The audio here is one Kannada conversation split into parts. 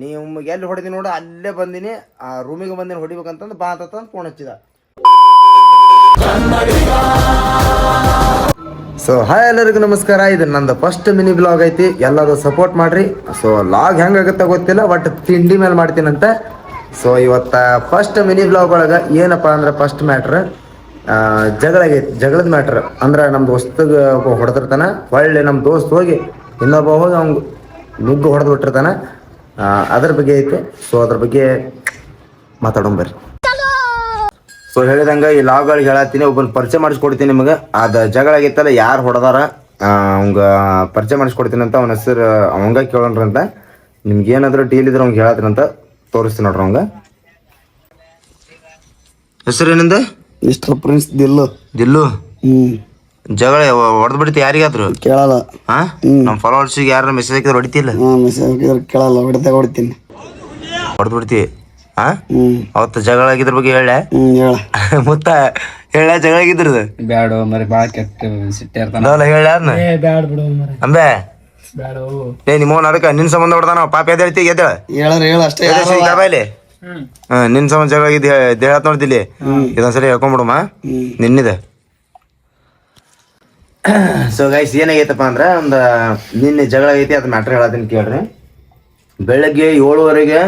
ನೀವು ಎಲ್ಲಿ ಹೊಡೆದಿ ನೋಡು ಅಲ್ಲೇ ಬಂದಿನಿ, ಆ ರೂಮಿಗೆ ಬಂದಿನಿ ಹೊಡಿಬೇಕಂತಂದು ಬಾ ಅಂತಂದು ಫೋನ್ ಹಚ್ಚಿದ. ಸೊ ಹಾಯ್ ಎಲ್ಲರಿಗೂ ನಮಸ್ಕಾರ. ಇದು ನಂದು ಫಸ್ಟ್ ಮಿನಿ ಬ್ಲಾಗ್ ಐತಿ, ಎಲ್ಲರೂ ಸಪೋರ್ಟ್ ಮಾಡ್ರಿ. ಸೊ ಲಾಗ್ ಹೆಂಗಾಗುತ್ತೆ ಗೊತ್ತಿಲ್ಲ, ಬಟ್ ತಿಂಡಿ ಮೇಲೆ ಮಾಡ್ತೀನಂತ. ಸೊ ಇವತ್ತು ಫಸ್ಟ್ ಮಿನಿ ಬ್ಲಾಗ್ ಒಳಗೆ ಏನಪ್ಪ ಅಂದ್ರೆ ಫಸ್ಟ್ ಮ್ಯಾಟ್ರ್ ಜಗಳ ಆಗೈತಿ. ಜಗಳದ ಮ್ಯಾಟ್ರ್ ಅಂದ್ರೆ ನಮ್ಮ ದೋಸ್ತಗೆ ಹೊಡೆದಿರ್ತಾನೆ, ಒಳ್ಳೆ ನಮ್ಮ ದೋಸ್ತ್ ಹೋಗಿ ಇನ್ನೊಬ್ಬ ಹೋಗಿ ಅವ್ನು ನುಗ್ಗು ಹೊಡೆದು ಬಿಟ್ಟಿರ್ತಾನೆ. ಅದ್ರ ಬಗ್ಗೆ ಐತೆ. ಸೊ ಅದ್ರ ಬಗ್ಗೆ ಮಾತಾಡೋಣ. ಸೊ ಹೇಳಿದಂಗೆ ಈ ಲಾಗ್ಗಳಿಗೆ ಹೇಳತ್ತೀನಿ, ಒಬ್ಬನ ಪರಿಚಯ ಮಾಡಿಸ್ಕೊಡ್ತೀನಿ ನಿಮಗೆ. ಅದು ಜಗಳ ಆಗೈತಲ್ಲ, ಯಾರು ಹೊಡೆದಾರ ಅವಂಗ ಪರಿಚಯ ಮಾಡಿಸ್ಕೊಡ್ತೀನಿ ಅಂತ. ಅವನ ಹೆಸರು ಅವಂಗ ಕೇಳೋಣ್ರಂತ. ನಿಮ್ಗೆ ಏನಾದರೂ ಡೀಲ್ ಇದ್ರೆ ಅವ್ಗೆ ಹೇಳತ್ತೀನಿ ಅಂತ ತೋರಿಸ್ತೀನಿ ನೋಡ್ರಿ. ಅವಂಗ ಹೆಸರು ಏನಂದ? Mister Prince Dillu. ದಿಲ್ಲು ಜಗಳ ಹೊಡೆದು ಬಿಡ್ತಿ ಯಾರಿಗಾದ್ರು ಕೇಳಲ್ಲ. ನಮ್ಮ ಫಾಲೋವರ್ಸಿಗೆ ಯಾರು ಮೆಸೇಜ್ ಹಾಕಿದ್ರೆ ಹೊಡಿತಿಲ್ಲ? ಮೆಸೇಜ್ ಹಾಕಿದ್ರೆ ಕೇಳಲ್ಲ, ಹೊಡಿತಾಗ ಹೊಡಿತೀನಿ. ಹೊಡೆದು ಬಿಡ್ತಿ? ಅವತ್ತು ಜಗಳ ಆಗಿದ್ರ ಬಗ್ಗೆ ಹೇಳ ಹೇಳ ಮುತ್ತ ಹೇಳ. ಜಗಳ ಆಗಿದ್ರದು ಬ್ಯಾಡ ಮರಿ ಬಾಳ ಕೆಟ್ಟ ಸಿಟ್ಟ ಹೇಳ ಅಂಬೆ ನಿಮ್ಮವನ್ ಅದಕ್ಕ ನಿನ್ ಸಂಬಂಧ ಹೊಡ್ದಾನ ಪಾಪ ಎದ್ದೇಳ್ತಿ ಎದ್ದೇಳ ಹೇಳ ಅಷ್ಟೇ. ಬಾಯ್ಲಿ ನಿನ್ ಸಂಬಂಧ ಜಗಳ ಆಗಿದ್ದು ಹೇಳತ್ ನೋಡ್ತಿಲ್ಲಿ. ಇದೊಂದ್ಸರಿ ಹೇಳ್ಕೊಂಡ್ಬಿಡಮ್ಮ ನಿನ್ನಿದೆ. ಸೊ ಗೈಸ್ ಏನಾಗೈತಪ್ಪ ಅಂದ್ರೆ ಒಂದು ನಿನ್ನೆ ಜಗಳ ಆಗೈತಿ, ಅದು ಮ್ಯಾಟ್ರ್ ಹೇಳತ್ತೀನಿ ಕೇಳ್ರಿ. ಬೆಳಗ್ಗೆ 7:30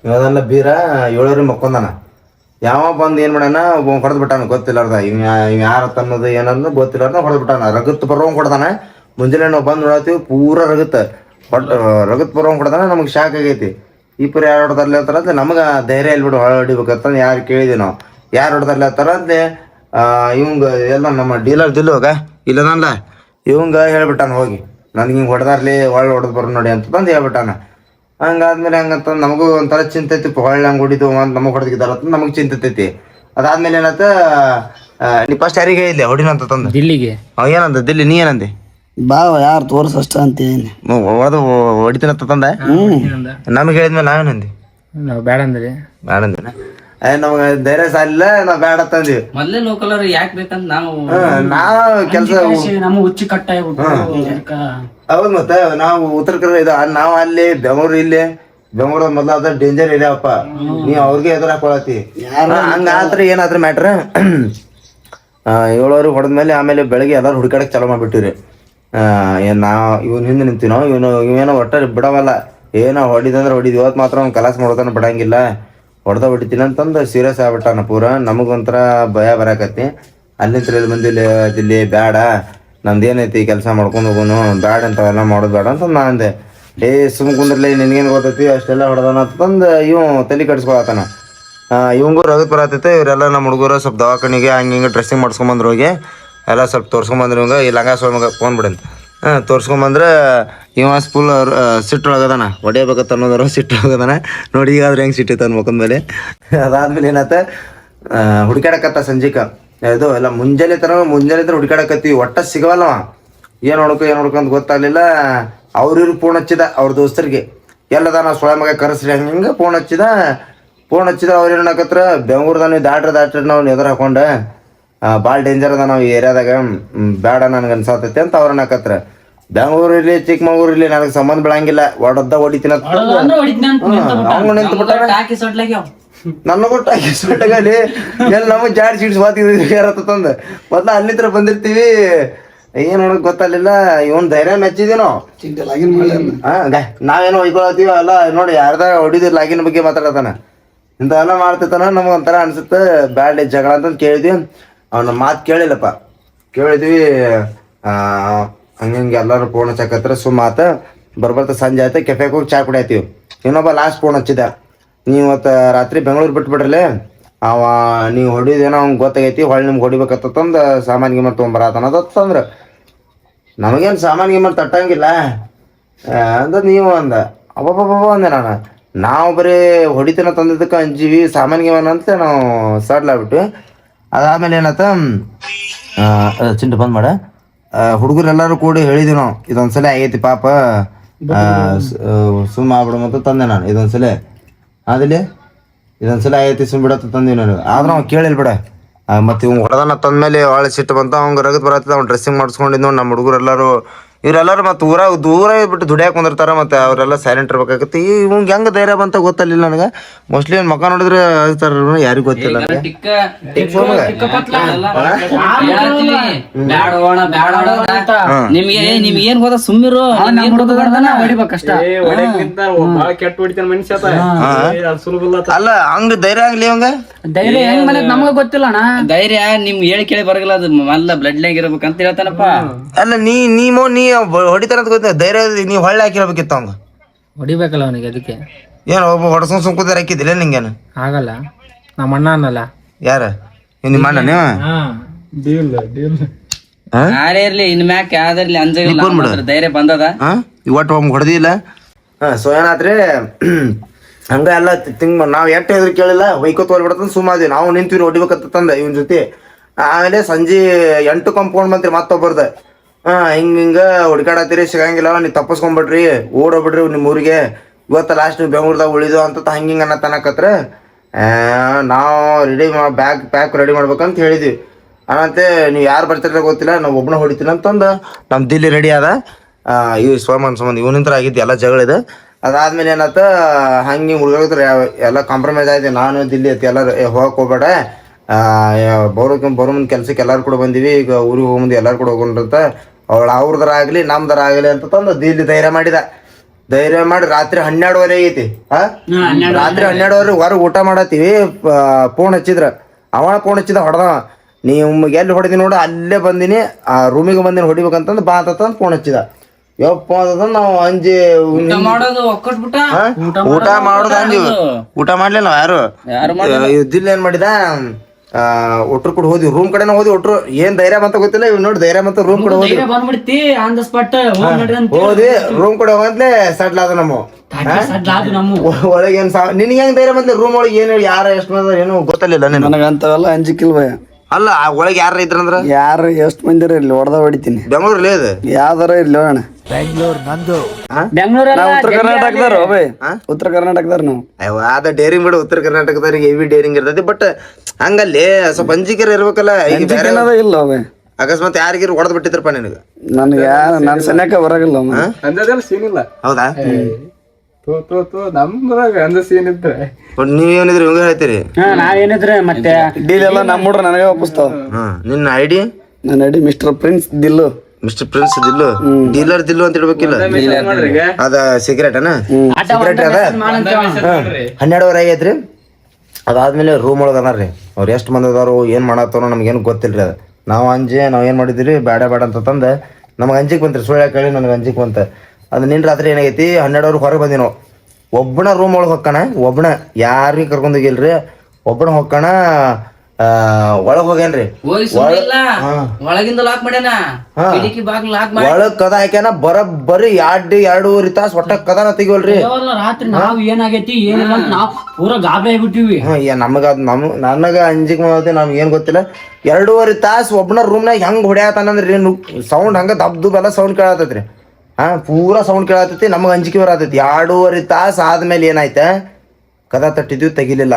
ಇವದೆಲ್ಲ ಬೀರ 7:30 ಮಕ್ಕೊಂದಾನ. ಯಾವ ಬಂದು ಏನು ಮಾಡ್ಯಾನ, ಹೊಡೆದು ಬಿಟ್ಟಾನ ಗೊತ್ತಿಲ್ಲಾರ್ದ. ಇವ್ ಯಾರತ್ತ ಅನ್ನೋದು ಏನಂದ್ರೆ ಗೊತ್ತಿಲ್ಲಾರ್ದ ಹೊಡೆದು ಬಿಟ್ಟಾನ. ರಗತ್ ಬರೋಂಗೆ ಹೊಡೆದಾನ. ಮುಂಜಾನೆ ನಾವು ಬಂದು ನೋಡತ್ತೀವಿ ಪೂರ ರಗತ್ ಬರೋಂಗೆ ಹೊಡೆದಾನ. ನಮಗೆ ಶಾಕ್ ಆಗೈತಿ. ಈ ಪರಿ ಯಾರು ಹೊಡೆದಾರ್ಲಿ ಅಂತಾರ ಅಂತ ನಮಗೆ ಧೈರ್ಯ ಇಲ್ಬಿಡು, ಹೊಳ ಹೊಡಿಬೇಕಂತ ಯಾರು ಕೇಳಿದ್ವಿ ನಾವು. ಯಾರು ಹೊಡೆದಾರ್ಲಿ ಅಂತಾರ ಅಂತೆ ಇವಂಗ ಎಲ್ಲ ನಮ್ಮ ಡೀಲರ್ ದಿಲ್ಲೋಗ ಇಲ್ಲದಲ್ಲ ಇವಂಗ ಹೇಳ್ಬಿಟ್ಟಾನ ಹೋಗಿ, ನನಗೆ ಹಿಂಗೆ ಹೊಡೆದಾರ್ಲಿ ಹೊಳ್ಳಿ ಹೊಡೆದು ಬರೋ ನೋಡಿ ಅಂತಂದು ಹೇಳ್ಬಿಟ್ಟಾನ. ಹಂಗಾದ್ಮೇಲೆ ಹಂಗಂತ ನಮಗೂ ಒಂಥರ ಚಿಂತೈತಿ, ಹೊಳ್ಳಿ ಹಂಗೆ ಹೊಡಿದು ಅಂತ ನಮಗೆ ಹೊಡೆದಿದ್ದಾರಂತ ನಮಗೆ ಚಿಂತೈತಿ. ಅದಾದ್ಮೇಲೆ ಏನಂತ ನೀ ಫಸ್ಟ್ ಯಾರಿಗೆ ಇಲ್ಲ ಹೊಡಿನಂತ ತಂದ ದಿಲ್ಲಿಗೆ ಏನಂದ ದಿಲ್ಲಿ ನೀ ಏನಂದೆ? ಬಾವ ಯಾರು ತೋರ್ಸ ಅಷ್ಟ ಅಂತೀನಿ. ಹೊಡೆದು ಹೊಡಿತೀನಂತ ತಂದ. ನಮಗೆ ಹೇಳಿದ್ಮೇಲೆ ನಾವೇನಂದಿ? ನಾವು ಬ್ಯಾಡ ಅಂದ್ರೆ ಬ್ಯಾಡ ಅಂದಿನ. ನಮ್ಗೆ ಧೈರ್ಯ ಸಾಲಿಲ್ಲ, ನಾವ್ ಬ್ಯಾಡ ತಂದಿವಿ. ಮೊದ್ಲೇ ಲೋಕಲ್ ಅವ್ರು ಯಾಕೆ ಬೇಕಂತ ನಾವು ಕೆಲಸ ನಮ್ಮ ಹುಚ್ಚಿ ಕಟ್ಟ ಹೌದು. ಮತ್ತೆ ನಾವು ಉತ್ತರ ಕನ್ನಡ ನಾವು ಅಲ್ಲಿ ಬೆಂಗಳೂರು, ಇಲ್ಲಿ ಬೆಂಗಳೂರು ಮೊದ್ಲು ಅದ ಡೇಂಜರ್ ಏರಿಯಾಪ್ಪ. ನೀವ್ ಅವ್ರಿಗೆ ಎದುರು ಹಾಕೊಳತಿ ಹಂಗಾತ್ರ ಏನಾದ್ರ ಮ್ಯಾಟ್ರ 7:00 ಹೊಡೆದ್ಮೇಲೆ ಆಮೇಲೆ ಬೆಳಗ್ಗೆ ಎಲ್ಲಾರು ಹುಡುಕಾಡಕ್ ಚಾಲೂ ಮಾಡ್ಬಿಟ್ಟಿವ್ರಿ. ಇವ್ನ ಹಿಂದೆ ನಿಂತೀನೋ ಇವೇನೋ ಒಟ್ಟ ಬಿಡವಲ್ಲ. ಏನೋ ಹೊಡಿದಂದ್ರೆ ಹೊಡಿದ್. ಇವತ್ತು ಮಾತ್ರ ಅವ್ನು ಕಲಾಸ ಮಾಡೋದನ್ನ ಬಿಡಂಗಿಲ್ಲ, ಹೊಡೆದ ಹೊಡಿತೀನಿ ಅಂತಂದು ಸೀರಿಯಸ್ ಆಗ್ಬಿಟ್ಟಾನ ಪೂರ. ನಮಗೊಂಥರ ಭಯ ಬರಾಕತ್ತಿ. ಅಲ್ಲಿಂದ ಇಲ್ಲಿ ಬಂದಿಲ್ಲ ಇಲ್ಲಿ ಬ್ಯಾಡ, ನಂದೇನೈತಿ ಕೆಲಸ ಮಾಡ್ಕೊಂಡು ಹೋಗೋನು, ಬ್ಯಾಡ ಅಂತಾವೆಲ್ಲ ಮಾಡೋದು ಬೇಡ ಅಂತ ನಾ ಅಂದೆ. ಸುಮ್ ಕುಂದ್ರಲಿ ನಿನ್ಗೇನು ಗೊತ್ತೈತಿ ಅಷ್ಟೆಲ್ಲ ಹೊಡೆದಾನ ಅಂತಂದು ಇವ್ ತಲೆ ಕಟ್ಸ್ಕೊಳತಾನ. ಇವಂಗೂ ರಗತ್ ಬರತೈತೆ. ಇವರೆಲ್ಲ ನಮ್ಮ ಹುಡುಗರು ಸ್ವಲ್ಪ ದವಾಖಾನಿಗೆ ಹಂಗೆ ಡ್ರೆಸ್ಸಿಂಗ್ ಮಾಡ್ಸ್ಕೊಂಬಂದ್ರು ಹೋಗಿ ಎಲ್ಲ ಸ್ವಲ್ಪ ತೋರ್ಸ್ಕೊಂಬಂದ್ರು. ಇವಂಗ ಈ ಲಂಗ ಸೋಮಗ ಫೋನ್ ಬಿಡಂತ ತೋರ್ಸ್ಕೊಂಬಂದ್ರೆ ಇವ ಫುಲ್ ಸಿಟ್ಟೊಳಗದಾನ, ಹೊಡಿಯಬೇಕತ್ತ ಅನ್ನೋದ್ರ ಸಿಟ್ಟೊಳಗದಾನ. ನೋಡಿ ಈಗಾದ್ರೆ ಹೆಂಗೆ ಸಿಟ್ಟಿತ್ತು ಮುಖದ ಮೇಲೆ. ಅದಾದ್ಮೇಲೆ ಏನಾತ ಹುಡುಕಾಡಕತ್ತ ಸಂಜಿಕ ಇದು ಎಲ್ಲ ಮುಂಜಾನೆ ತರ ಹುಡುಕಾಡಕತ್ತೀವಿ. ಒಟ್ಟ ಸಿಗವಲ್ಲವ. ಏನು ಹೊಡ್ಕೊ ಅಂತ ಗೊತ್ತಾಗಲಿಲ್ಲ. ಅವ್ರಿವ್ರು ಫೋನ್ ಹಚ್ಚಿದ ಅವ್ರ ದೋಸ್ತರಿಗೆ, ಎಲ್ಲದ ನಾವು ಸೊಳೆ ಮಗ ಕರೆಸ್ರಿ ಹಂಗೆ ಫೋನ್ ಹಚ್ಚಿದ ಅವ್ರು ಏನು ಹಾಕತ್ರ ಬೆಂಗಳೂರ್ದಾನ ದಾಟ್ರಿ ನಾವು ಎದುರು ಹಾಕೊಂಡ ಭಾಳ ಡೇಂಜರ್ ಅದ ನಾವು ಈ ಏರಿಯಾದಾಗ, ಬೇಡ ನನಗೆ ಅನ್ಸತೈತಿ ಅಂತ ಅವ್ರನ್ನ ಹಾಕತ್ರ. ಬೆಂಗಳೂರು ಇರಲಿ ಚಿಕ್ಕಮಗಳೂರು ಇರಲಿ ನನಗೆ ಸಂಬಂಧ ಬೆಳಂಗಿಲ್ಲ, ಹೊಡಿತೀನಿ ಅವ್ನು ನಿಂತು ಬಿಟ್ಟ. ನನಗೂ ಟಾಕಿ ಸುಟ್ಟಾಗಲಿ ಎಲ್ಲಿ ನಮಗೆ ಜಾಡ್ ಸೀಟ್ಸ್ ಬಾತಿದ್ದಂದು ಮೊದ್ಲು ಅಲ್ಲಿತ್ರ ಬಂದಿರ್ತೀವಿ. ಏನು ನೋಡಕ್ ಗೊತ್ತಾಗಲಿಲ್ಲ. ಇವನ್ ಧೈರ್ಯ ಮೆಚ್ಚಿದೀವಿ ನಾವು. ನಾವೇನೋ ಹೊಯ್ಕೊಳತ್ತೀವಿ ಅಲ್ಲ ನೋಡಿ, ಯಾರ್ದಾಗ ಹೊಡಿದಿರ್ ಲಾಗಿನ್ ಬಗ್ಗೆ ಮಾತಾಡತಾನ, ಇಂಥವೆಲ್ಲ ಮಾಡ್ತಿರ್ತಾನ. ನಮ್ಗೆ ಒಂಥರ ಅನ್ಸುತ್ತೆ ಬ್ಯಾಡ್ ಜಗಳ ಅಂತಂದು ಕೇಳಿದ್ವಿ. ಅವನ ಮಾತು ಕೇಳಿಲ್ಲಪ್ಪ, ಕೇಳಿದ್ವಿ. ಹಂಗೆ ಎಲ್ಲರೂ ಫೋನ್ ಹಚ್ಚಕತ್ರ ಸುಮ್ಮಾತ. ಬರ್ಬರ್ತ ಸಂಜೆ ಆಯ್ತು, ಕೆಫೆಗೆ ಹೋಗಿ ಚಾ ಕುಡಿಯತ್ತೀವಿ. ಇನ್ನೊಬ್ಬ ಲಾಸ್ಟ್ ಫೋನ್ ಹಚ್ಚಿದ, ನೀವು ಇವತ್ತು ರಾತ್ರಿ ಬೆಂಗಳೂರು ಬಿಟ್ಬಿಡ್ರಲಿ, ಅವ ನೀವು ಹೊಡಿಯೋದೇನೋ ಅವ್ನಿಗೆ ಗೊತ್ತಾಗೈತಿ, ಹೊಳ್ಳಿ ನಿಮ್ಗೆ ಹೊಡಿಬೇಕತ್ತಂದು ಸಾಮಾನು ಗಿಮಾನು ತೊಗೊಂಬರತ್ತಂದ್ರೆ ನಮಗೇನು ಸಾಮಾನು ಗಿಮಾನು ತಟ್ಟಂಗಿಲ್ಲ ಅಂದ ನೀವು ಅಂದ. ಅಬ್ಬಬ್ಬಬ್ಬ ಅಂದೆ ನಾವು ಬರೀ ಹೊಡಿತನ ತಂದಿದ್ದಕ್ಕೆ ಅಂಜೀವಿ, ಸಾಮಾನು ಗಿಮಾನು ಅಂತ ನಾವು ಸಡ್ಲಾಗ್ಬಿಟ್ಟು. ಅದಾದ್ಮೇಲೆ ಏನತ್ತ ಚಿಂಟು ಬಂದ್ ಮಾಡ ಹುಡುಗರೆಲ್ಲರೂ ಕೂಡಿ ಹೇಳಿದ್ವಿ ನಾವು, ಇದೊಂದ್ಸಲ ಆಗೈತಿ ಪಾಪ ಸುಮ್ಮ ಆಗ್ಬಿಡು ಅಂತ ತಂದೆ ನಾನು. ಇದೊಂದ್ಸಲ ಆಗೈತಿ ಸುಮ್ ಬಿಡತ್ತ ತಂದೀವಿ ನಾನು. ಆದ್ರೆ ಅವ್ನು ಕೇಳಿಲ್ಲ ಬಿಡ. ಮತ್ತು ಇವ್ ಹೊಡೆದಾನ ತಂದ್ಮೇಲೆ ಒಳ್ಳೆ ಸಿಟ್ಟು ಬಂತ. ಅವ್ಗೆ ರಗತ್ ಬರತ್ತದ. ಅವ್ನು ಡ್ರೆಸ್ಸಿಂಗ್ ಮಾಡಿಸ್ಕೊಂಡಿದ್ದು ನಮ್ಮ ಹುಡುಗರೆಲ್ಲರೂ ಇವರೆಲ್ಲರೂ ಮತ್ತೆ ದೂರ ಬಿಟ್ಟು ದುಡಿಯಾಕ ಕುಂದಿರ್ತಾರ ಮತ್ತೆ ಅವರೆಲ್ಲ ಸೈಲೆಂಟ್ ಇರ್ಬೇಕಾಗತ್ತೆ. ಇವಂಗೆ ಹೆಂಗೆ ಧೈರ್ಯ ಬಂತ ಗೊತ್ತಲ್ಲ ನನಗೆ. ಮೋಸ್ಟ್ಲಿ ಅವ್ನ ಮಕ್ಕ ನೋಡಿದ್ರೆ ಹೇಳ್ತಾರ, ಯಾರಿಗೂ ಗೊತ್ತಿಲ್ಲ ನನಗೆ. ನಿಮ್ಗೆ ಏನ್ ಹೋದ ಸುಮ್ಮಿರು, ಹೊಡಿಬೇಕಷ್ಟ. ಕೆಟ್ಟ ಹೊಡಿತಾನ ಮನುಷ್ಯ ಅಲ್ಲ ಹಂಗ ಧೈರ್ಯ ಆಗ್ಲಿ ಅವಂಗ. ಧೈರ್ಯ ಹೆಂಗ್ ಮನೆ ನಮಗ ಗೊತ್ತಿಲ್ಲ ಅಣ್ಣ. ಧೈರ್ಯ ನಿಮ್ ಹೇಳಿ ಕೇಳಿ ಬರಲ್ಲ, ಅದು ಮಲ್ಲ ಬ್ಲಡ್ ಲ್ಯಾಗ್ ಇರ್ಬೇಕಂತ ಹೇಳ್ತಾನಪ್ಪ. ಅಲ್ಲ ನೀ ಹೊಡಿತಾರ ಅಂತ ಗೊತ್ತ, ಧೈರ್ಯ ನೀವ್ ಹೊಳ್ಳಿ ಹಾಕಿರ್ಬೇಕಿತ್ತು ಅವಂಗ. ಹೊಡಿಬೇಕಲ್ಲ ಅವನಿಗೆ, ಅದಕ್ಕೆ ಏನು ಒಬ್ಬ ಹೊಡ್ಸೊಂಡ್ ಸುಮ್ಕುದಾರ ಹಾಕಿದಿಲ್ಲ ನಿಂಗೇನು ಆಗಲ್ಲ. ನಮ್ಮ ಅಣ್ಣ ಅನ್ನಲ್ಲ. ಯಾರ ನಿಮ್ಮ ಅಣ್ಣ ನೀವು? ಯಾರೇ ಇರ್ಲಿ ಇನ್ ಮ್ಯಾಕ್ ಯಾವ್ದಿರ್ಲಿ ಅಂಜ ಧೈರ್ಯ ಬಂದದ. ಇವತ್ತು ಒಮ್ಮೆ ಹೊಡೆದಿಲ್ಲ. ಸೊ ಏನಾತ್ರಿ ಹಂಗ ಎಲ್ಲ ನಾವ್ ಎಟ್ಟು ಎದುರು ಕೇಳಿಲ್ಲ, ವೈಕೋತ್ ಹೋಗ್ಬಿಡತ್ತ ಸುಮ್ಮಾದ್ವಿ. ನಾವು ನಿಂತೀವಿ ಹೊಡಿಬೇಕಂತಂದ ಇವನ್ ಜೊತೆ. ಆಮೇಲೆ ಸಂಜೆ 8 ಕಂಪೌಂಡ್ ಬಂತ್ರಿ ಮತ್ತೊಬ್ಬರ್ದ. ಹಿಂಗ ಹುಡ್ಕಾಡತ್ತೀರಿ, ಸಿಗಂಗಿಲ್ಲ, ನೀವು ತಪ್ಪಸ್ಕೊಂಡ್ಬಿಡ್ರಿ, ಓಡೋಗ್ಬಿಡ್ರಿ ನಿಮ್ಮ ಊರಿಗೆ, ಇವತ್ತ ಲಾಸ್ಟ್ ನೀವು ಬೆಂಗ್ಳೂರ್ದಾಗ ಉಳಿದು ಅಂತ ಹಿಂಗ ಅನ್ನತನಕತ್ರ. ನಾವು ರೆಡಿ ಪ್ಯಾಕ್ ರೆಡಿ ಮಾಡ್ಬೇಕಂತ ಹೇಳಿದ್ವಿ. ಅನಂತೆ ನೀವು ಯಾರು ಬರ್ತಿರ ಗೊತ್ತಿಲ್ಲ, ನಾವು ಒಬ್ಬನ ಹೊಡಿತೀನಿ ಅಂತಂದು ನಮ್ಮ ದಿಲ್ಲಿ ರೆಡಿ ಅದ. ಈ ಸೋಮನ್ ಸಂಬಂಧ ಇವನಿಂತ್ರ ಆಗಿದ್ದು ಎಲ್ಲ ಜಗಳಿದೆ. ಅದಾದ್ಮೇಲೆ ಏನಾತ, ಹಂಗೆ ಹುಡುಗರ ಎಲ್ಲ ಕಾಂಪ್ರಮೈಸ್ ಆಯ್ತು. ನಾನು ದಿಲ್ಲಿ ಐತಿ ಎಲ್ಲರೂ ಹೋಗಕ್ಕೆ ಹೋಗ್ಬೇಡ, ಬರೋ ಮುಂದೆ ಕೆಲ್ಸಕ್ಕೆ ಎಲ್ಲರೂ ಕೂಡ ಬಂದೀವಿ, ಈಗ ಊರಿಗೆ ಹೋಗಿ ಮುಂದೆ ಎಲ್ಲರೂ ಕೂಡ ಹೋಗೋಣಂತ. ಅವ್ರದರ ಆಗಲಿ ನಮ್ದರ ಆಗಲಿ ಅಂತ ತಂದು ದಿಲ್ಲಿ ಧೈರ್ಯ ಮಾಡಿದ. ಧೈರ್ಯ ಮಾಡಿ ರಾತ್ರಿ 12:30 ಆಗೈತಿ. ರಾತ್ರಿ 12:30 ಹೊರಗೆ ಊಟ ಮಾಡತ್ತೀವಿ. ಫೋನ್ ಹಚ್ಚಿದ್ರ, ಅವ ಫೋನ್ ಹಚ್ಚಿದ, ಹೊಡೆದವ. ನೀವು ಎಲ್ಲಿ ಹೊಡೆದಿ ನೋಡು, ಅಲ್ಲೇ ಬಂದಿನಿ, ಆ ರೂಮಿಗೆ ಬಂದಿನಿ ಹೊಡಿಬೇಕಂತಂದು ಬಾ ಅಂತಂದು ಫೋನ್ ಹಚ್ಚಿದ. ಯಪ್ಪ ಅಂತಂದು ನಾವು ಅಂಜಿ ಊಟ ಮಾಡೋದು ಅಂಜಿ ಊಟ ಮಾಡ್ಲಿಲ್ಲ ನಾವು ಯಾರು. ದಿಲ್ಲಿ ಏನ್ ಮಾಡಿದ, ಒಟ್ರು ಕೂಡ ಹೋದ್ವಿ, ರೂಮ್ ಕಡೆನ ಹೋದ್ವಿ. ಒಟ್ರು ಏನ್ ಧೈರ್ಯ ಬಂತ ಗೊತ್ತಿಲ್ಲ, ಇವ್ ನೋಡಿ ಧೈರ್ಯ ಬಂತ ರೂಮ್ ಕಡೆ ಹೋದ್ವಿ. ಹೋದ್ವಿ ರೂಮ್ ಕಡೆ ಹೋಗಂತ್ಲೆ ಸಡ್ಲ ಅದ ನಮ್ಮ ಒಳಗೆ. ಏನ್ ನಿನ್ಗೆ ಹೆಂಗ್ ಧೈರ್ಯ ಬಂತ ರೂಮ್ ಒಳಗೆ? ಏನ್ ಹೇಳಿ ಯಾರ ಎಷ್ಟು ಮಂದಿ ಏನು ಗೊತ್ತಲಿಲ್ಲ ನನಗಂತವೆಲ್ಲ ಅಂಜಿಕಿಲ್ ಭಯ. ಅಲ್ಲ ಒಳಗೆ ಯಾರ ಇದ್ರಂದ್ರ ಯಾರು ಎಷ್ಟು ಮಂದಿರ ಇರ್ಲಿ ಹೊಡೆದ ಹೊಡಿತೀನಿ. ಬೆಂಗಳೂರಲ್ಲಿ ಅದು ಯಾವ್ದಾರ ಇರ್ಲಿ ಅಣ್ಣ. ನಾವು ಉತ್ತರ ಕರ್ನಾಟಕದಾರ ಉತ್ತರ ಕರ್ನಾಟಕದಾರ ನಾವು. ಅದ ಡೇರಿಂಗ್ ಬಿಡು, ಉತ್ತರ ಕರ್ನಾಟಕದವ್ರಿಗೆ ಹೆವಿ ಡೇರಿಂಗ್ ಇರ್ತೈತಿ. ಬಟ್ ಹಂಗಲ್ಲಿ ಸ್ವಲ್ಪ ಅಂಜಿಕೆರ ಇರ್ಬೇಕಲ್ಲ. ಇಲ್ಲ ಅವೇ ಅಕಸ್ಮಾತ್ ಯಾರಿಗಿರು ಹೊಡೆದ್ ಬಿಟ್ಟಿದ್ರಪ್ಪ ನಿನಗ? ನನ್ಗೆ ಯಾರ ನನ್ ಸನ್ಯಾಕ ಬರಾಗಿಲ್ಲ. ಅಂದದೆಲ್ಲ ಸೀನ್ ಇಲ್ಲ. ಹೌದಾ? ನಮ್ದ್ರಾಗ ಅಂದ ಸೀನ್ ಇದ್ರೆ ನೀವೇನಿದ್ರಿ ಇವಂಗ ಹೇಳ್ತೀರಿ? ನಾವೇನಿದ್ರೆ ಮತ್ತೆ ಡೀಲ್ ಎಲ್ಲ ನಮ್ಮ ಹುಡ್ರ ನನಗೆ ವಾಪಸ್ತಾವ. ನಿನ್ನ ಐಡಿ? ನನ್ನ ID mister Prince Dillu. Mister Prince Dillu, dealer Dillu ಅಂತ ಇಡ್ಬೇಕಿಲ್ಲ? ಅದ ಸಿಗರೇಟ್ ಅನ? ಸಿಗರೇಟ್ ಅದ. 12:30 ಆಗೈತ್ರಿ. ಅದಾದ್ಮೇಲೆ ರೂಮ್ ಒಳಗೆ ಅದಾರ್ರಿ. ಅವ್ರು ಎಷ್ಟು ಮಂದಿ ಅದಾರು, ಏನ್ ಮಾಡತ್ತಾರೋ ನಮ್ಗೇನು ಗೊತ್ತಿಲ್ರಿ. ಅದು ನಾವು ನಾವ್ ಏನ್ ಮಾಡಿದ್ರಿ, ಬೇಡ ಅಂತ ತಂದ ನಮ್ಗೆ ಅಂಜಿಕ್ ಬಂತ್ರಿ. ಸುಳ್ಳು ಕೇಳಿ ನನಗೆ ಅಂಜಿಕ್ ಬಂತ. ಅದು ನಿನ್ನ ರಾತ್ರಿ ಏನಾಗೈತಿ, 12:00 ಹೊರಗೆ ಬಂದಿ ನಾವು. ಒಬ್ಬನ ರೂಮ್ ಒಳಗೆ ಹೊಕ್ಕಣ, ಒಬ್ಬನ ಯಾರಿಗೆ ಕರ್ಕೊಂಡೋಗಿಲ್ರಿ, ಒಬ್ಬನ ಹೊಕ್ಕಣ. ಒಳಗ್ ಹೋಗ್ಯಾನ್ರಿ, ಒಳಗಿಂದ ಲಾಕ್ ಮಾಡ್ಯಾನ, ಒಳಗ್ ಕದ ಹಾಕ್ಯಾನ. ಬರೀ 2-2.5 ತಾಸು ಒಟ್ಟ ಕದನ ತೆಗಿವಲ್ರಿ. ರಾತ್ರಿ ನಾವ್ ಏನಾಗೈತಿ ಏನಿಲ್ಲ ಅಂತ ನಾವ್ ಪೂರಾ ಗಾಬರಿ ಆಗ್ಬಿಟ್ಟಿವಿ. ನನಗ ಅಂಜಿಕ್ ಮಾಡತ್ತೆ, ನಮ್ಗೆ ಏನ್ ಗೊತ್ತಿಲ್ಲ. 2.5 ತಾಸು ಒಬ್ಬನ ರೂಮ್ನಾಗ ಹೆಂಗ್ ಹೊಡ್ಯಾತಾನಂದ್ರಿ, ಸೌಂಡ್ ಹಂಗ ದಬ್ ಎಲ್ಲ ಸೌಂಡ್ ಕೇಳತೈತ್ರಿ. ಪೂರಾ ಸೌಂಡ್ ಕೇಳತೈತಿ. ನಮಗ ಅಂಜಿಕೆ ಬರತೈತಿ. 2.5 ತಾಸು ಆದ್ಮೇಲೆ ಏನಾಯ್ತ, ಕದ ತಟ್ಟಿದ್ವಿ, ತೆಗಿಲಿಲ್ಲ.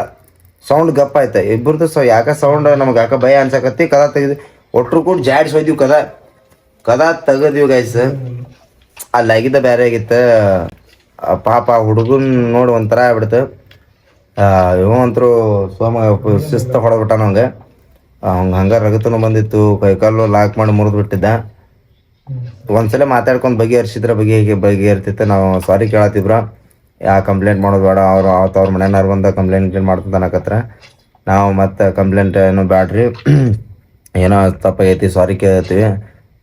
ಸೌಂಡ್ ಗಪ್ಪ ಆಯ್ತ. ಇಬ್ಬರದು ಯಾಕ ಸೌಂಡ್ ನಮ್ಗೆ ಯಾಕ ಭಯ ಅನ್ಸಕತ್ತಿ. ಕದ ತೆಗೆದು ಒಟ್ರು ಕೂಡ ಜಾಡಿಸಿ ಹೋಯ್ದಿವಿ. ಕದ ತೆಗದ್ವಿ ಗೈಸ್. ಅಲ್ಲಿ ಆಗಿದ್ದ ಬೇರೆ ಆಗಿತ್ತ. ಪಾಪ ಹುಡುಗನ್ ನೋಡಿ ಒಂಥರ ಆಗ್ಬಿಡ್ತು. ಇವಂತರು ಸೋಮ ಶಿಸ್ತ ಹೊಡೆದ್ಬಿಟ್ಟ ನಂಗೆ. ಹಂಗ ರಗತನು ಬಂದಿತ್ತು, ಕೈಕಾಲು ಲಾಕ್ ಮಾಡಿ ಮುರಿದು ಬಿಟ್ಟಿದ್ದ. ಒಂದ್ಸಲ ಮಾತಾಡ್ಕೊಂಡು ಬಗೆಹರಿತಿತ್ತು. ನಾವು ಸಾರಿ ಕೇಳತ್ತಿಬ್ರ, ಯಾ ಕಂಪ್ಲೇಂಟ್ ಮಾಡೋದು ಬೇಡ, ಅವ್ರ ಮನೆಯವ್ರು ಬಂದ ಕಂಪ್ಲೇಂಟ್ ಮಾಡ್ತಂತ ಅನ್ನಕತ್ರ. ನಾವು ಮತ್ತೆ ಕಂಪ್ಲೇಂಟ್ ಏನೋ ಬ್ಯಾಡ್ರಿ, ಏನೋ ತಪ್ಪಾಗೈತಿ, ಸಾರಿ ಕೇಳ್ತೀವಿ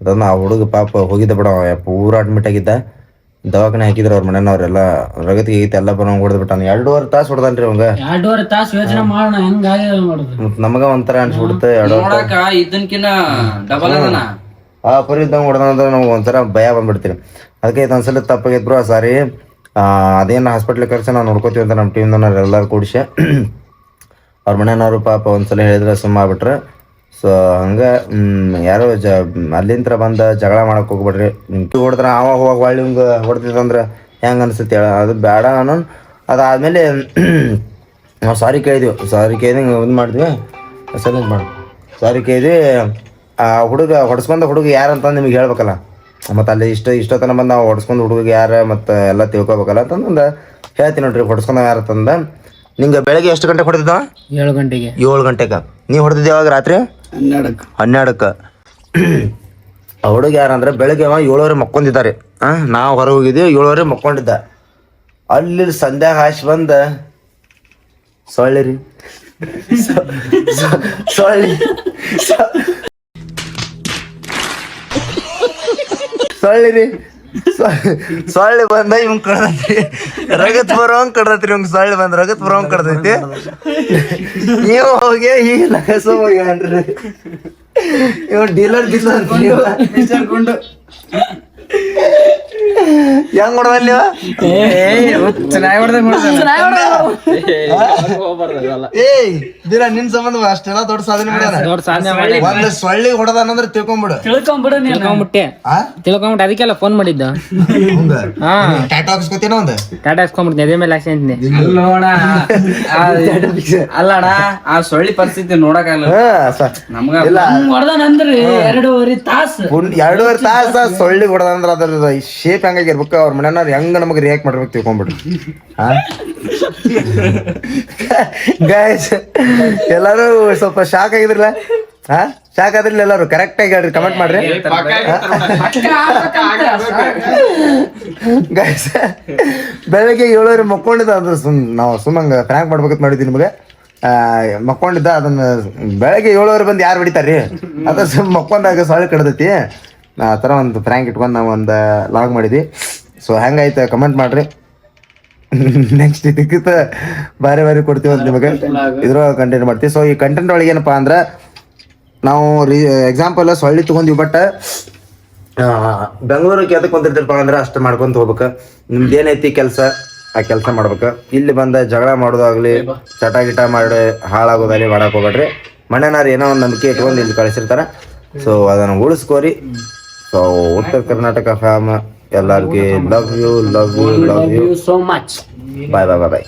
ಅದನ್ನು. ಆ ಹುಡುಗ ಪಾಪ ಹೋಗಿದ್ದ ಬಿಡ, ಪೂರ ಅಡ್ಮಿಟ್ ಆಗಿದ್ದ. ದವಾಖಾನೆ ಹಾಕಿದ್ರು ಅವ್ರ ಮನೆಯವ್ರೆಲ್ಲ. ರಗತಿಗೆ ಆಗೈತಿ, ಎಲ್ಲ ಬರೋಂಗ್ ಹೊಡೆದ್ಬಿಟ್ಟಾನ. 2.5 ತಾಸು ಹೊಡೆದನ್ರಿ ಅವಂಗ. 2.5 ತಾಸು ಯೋಚನೆ ಮಾಡೋಣ ಹೆಂಗ ನಮಗ ಒಂಥರ ಅನ್ಸ್ಬಿಡುತ್ತೆ. ಇದನ್ಕಿನ್ನ ಡಬಲ್ ಅದನ ಪರಿ ಇದ್ದಂಗೆ ಹೊಡೆದಂದ್ರೆ ನಮ್ಗೆ ಒಂಥರ ಭಯ ಬಂದ್ಬಿಡ್ತೀರಿ. ಅದಕ್ಕೆ ಇದೊಂದ್ಸಲ ತಪ್ಪಾಗೈತೆ ಬ್ರೋ, ಸಾರಿ. ಅದೇನು ಹಾಸ್ಪಿಟ್ಲಿಗೆ ಕರ್ಸಿ ನಾವು ನೋಡ್ಕೋತೀವಿ ಅಂತ ನಮ್ಮ ಟೀಮ್ದವ್ರು ಎಲ್ಲರೂ ಕೂಡಿಸಿ. ಅವ್ರ ಮನೆಯವ್ರು ಪಾಪ ಒಂದ್ಸಲ ಹೇಳಿದ್ರೆ ಸುಮ್ಮ ಆಗ್ಬಿಟ್ರೆ. ಸೊ ಹಂಗೆ ಯಾರೋ ಅಲ್ಲಿಂದ ಬಂದ ಜಗಳ ಮಾಡಕ್ಕೆ ಹೋಗ್ಬಿಡ್ರಿ. ಹೊಡೆದ್ರೆ ಅವ ಹೋಗಿ ಹೊಳ್ಳಿ ಹಿಂಗೆ ಹೊಡ್ತಿದ್ದಂದ್ರೆ ಹೆಂಗೆ ಅನ್ಸುತ್ತೆ ಹೇಳ, ಅದು ಬೇಡ ಅನ್ನೋ. ಅದಾದಮೇಲೆ ನಾವು ಸಾರಿ ಕೇಳಿದ್ವಿ. ಸಾರಿ ಕೇಳಿದ ಇದು ಮಾಡಿದ್ವಿ, ಸೈಲೆಂಟ್ ಮಾಡಿ ಸಾರಿ ಕೇಳಿದ್ವಿ. ಆ ಹುಡುಗ ಹೊಡ್ಸ್ಕೊಂಡ ಹುಡುಗ ಯಾರಂತ ನಿಮಗೆ ಹೇಳ್ಬೇಕಲ್ಲ. ಮತ್ತು ಅಲ್ಲಿ ಇಷ್ಟೊತ್ತನ ಬಂದು ನಾವು ಹೊಡ್ಸ್ಕೊಂಡು ಹುಡುಗಿಗೆ ಯಾರು ಮತ್ತು ಎಲ್ಲ ತಿಳ್ಕೊಬೇಕಲ್ಲ ಅಂತಂದು ಹೇಳ್ತೀನಿ ನೋಡ್ರಿ ಹೊಡ್ಸ್ಕೊಂಡು ಯಾರು ತಂದ. ನಿಂಗೆ ಬೆಳಗ್ಗೆ ಎಷ್ಟು ಗಂಟೆಗೆ ಹೊಡೆದಿದ್ದ? 7 ಗಂಟೆಗೆ. 7 ಗಂಟೆಗೆ. ನೀವು ಹೊಡೆದಿದ್ದೆ ಯಾವಾಗ? ರಾತ್ರಿ 12ಕ್ಕೆ. ಆ ಹುಡುಗ ಯಾರಂದ್ರೆ ಬೆಳಗ್ಗೆ 7 ಮಕ್ಕೊಂಡಿದ್ದಾರೆ. ನಾವು ಹೊರಗೆ ಹೋಗಿದ್ದೀವಿ, 7 ಮಕ್ಕೊಂಡಿದ್ದ. ಅಲ್ಲಿ ಸಂಧ್ಯಾಗ ಹಾಶ್ ಬಂದ ಸೊಳ್ಳಿ ರೀ ಸೊಳ್ಳಿ ರೀ ಸೊಳ್ಳಿ ಬಂದ ಇವ್ ಕಡ್ದೈತಿ, ರಗತ್ ಬರೋಂಗ್ ಕಡ್ದೈತ್ರಿ. ಇವಂಗ್ ಸೊಳ್ಳಿ ಬಂದ ರಗತ್ ಬರೋಂಗ್ ಕಡ್ದೈತಿ. ನೀವು ಹೋಗಿ ಈ ಲಗಸ ಹೋಗ್ಯಾನ್ರಿ ಇವ್ ಡೀಲರ್ ಹೆಂಗ್ ಹೊಡ್ದಲ್ಲಿ ಏಯ್ ದಿನ ನಿನ್ ಸಂಬಂಧ ಅಷ್ಟೆಲ್ಲ ದೊಡ್ಡ ಸಾಧನೆ ಮಾಡ್ಯಾನ. ಒಂದ್ ಸೊಳ್ಳಿ ಹೊಡೆದಾನಂದ್ರೆ ತಿಳ್ಕೊಂಬಿಡು. ತಿಳ್ಕೊಂಬಿಟ್ಟು ಅದಕ್ಕೆಲ್ಲ ಫೋನ್ ಮಾಡಿದ್ದ. ಟಾಟಾ ಹಾಕ್ಸ್ಕೊತೀನ ಒಂದು ಟಾಟಾ ಹಾಕ್ಸ್ಕೊಂಡ್ಬಿಡ್ತೀನಿ, ಅದೇ ಮೇಲೆ ಹಾಕ್ಸಿಂತೀನಿ. ಅಲ್ಲಣ್ಣ ಆ ಸೊಳ್ಳಿ ಪರಿಸ್ಥಿತಿ ನೋಡಕ್ಕಾಗಲ್ಲ ನಮ್ಗ. ಹೊಡೆದಾನಂದ್ರಿ 2.5 ತಾಸು 2.5 ತಾಸ ಸೊಳ್ಳಿ ಹೊಡೆದಂದ್ರ ಅದ್ರ ಶೇಪ್ ಹೆಂಗಾಗಿರ್ಬೇಕು, ಅವ್ರ ಮನೆಯವ್ರು ಹೆಂಗ ನಮಗೆ ರಿಯಾಕ್ಟ್ ಮಾಡ್ಬೇಕು ತಿಳ್ಕೊಂಡ್ಬಿಡ್ರಿ. ಗೈಸ್ ಎಲ್ಲಾರು ಸ್ವಲ್ಪ ಶಾಕ್ ಆಗಿದ್ರಲ್ಲ, ಶಾಕ್ ಆದ್ರಿಲ್ಲ ಎಲ್ಲಾರು? ಕರೆಕ್ಟ್ ಆಗಿ ಹೇಳ್ರಿ, ಕಮೆಂಟ್ ಮಾಡ್ರಿ ಗೈಸ್. ಬೆಳಗ್ಗೆ 7 ಮಕ್ಕೊಂಡಿದ್ದ, ಅದು ನಾವು ಸುಮ್ಮಂಗ ಫ್ರ್ಯಾಂಕ್ ಮಾಡ್ಬೇಕಂತ ಮಾಡಿದ್ವಿ ನಿಮಗೆ. ಮಕ್ಕೊಂಡಿದ್ದ, ಅದನ್ನ ಬೆಳಗ್ಗೆ 7 ಬಂದು ಯಾರು ಹೊಡಿತಾರ್ರಿ? ಅದ ಮಕ್ಕೊಂದಾಗ ಸೊಳ್ಳೆ ಕಡ್ದೈತಿ. ಆ ಥರ ಒಂದು ಫ್ರ್ಯಾಂಕ್ ಇಟ್ಕೊಂಡು ನಾವು ಒಂದು ಲಾಗ್ ಮಾಡಿದ್ವಿ. ಸೊ ಹೆಂಗಾಯ್ತು ಕಮೆಂಟ್ ಮಾಡ್ರಿ. ನೆಕ್ಸ್ಟ್ ಇದಕ್ಕಿಂತ ಬಾರಿ ಕೊಡ್ತೀವಿ ಅಂತ ನಿಮಗೆ ಇದ್ರೊಳಗೆ ಕಂಟೆಂಟ್ ಮಾಡ್ತೀವಿ. ಸೊ ಈ ಕಂಟೆಂಟ್ ಒಳಗೆ ಏನಪ್ಪ ಅಂದ್ರೆ ನಾವು ಎಕ್ಸಾಂಪಲ್ ಸೊಳ್ಳಿ ತೊಗೊಂಡಿವಿ, ಬಟ್ ಬೆಂಗಳೂರಿಗೆ ಅದಕ್ಕೆ ಬಂದಿರ್ತೀರಪ್ಪ ಅಂದ್ರೆ ಅಷ್ಟು ಮಾಡ್ಕೊಂತ ಹೋಗ್ಬೇಕು. ನಿಮ್ದು ಏನೈತಿ ಕೆಲಸ ಆ ಕೆಲಸ ಮಾಡ್ಬೇಕು. ಇಲ್ಲಿ ಬಂದ ಜಗಳ ಮಾಡೋದಾಗ್ಲಿ ಚಟ ಮಾಡಿ ಹಾಳಾಗೋದಾಗಲಿ ಮಾಡಕ್ಕೆ ಹೋಗ್ಬೇಡ್ರಿ. ಮನೆನಾರು ಏನೋ ಒಂದು ನಂಬಿಕೆ ಇಟ್ಕೊಂಡು ಇಲ್ಲಿ ಕಳಿಸಿರ್ತಾರೆ. ಸೊ ಅದನ್ನು ಉಳಿಸ್ಕೋರಿ. ಸೊ ಉತ್ತರ ಕರ್ನಾಟಕ ಫ್ಯಾಮ್ ಎಲ್ಲರಿಗೆ love you so much. Bye.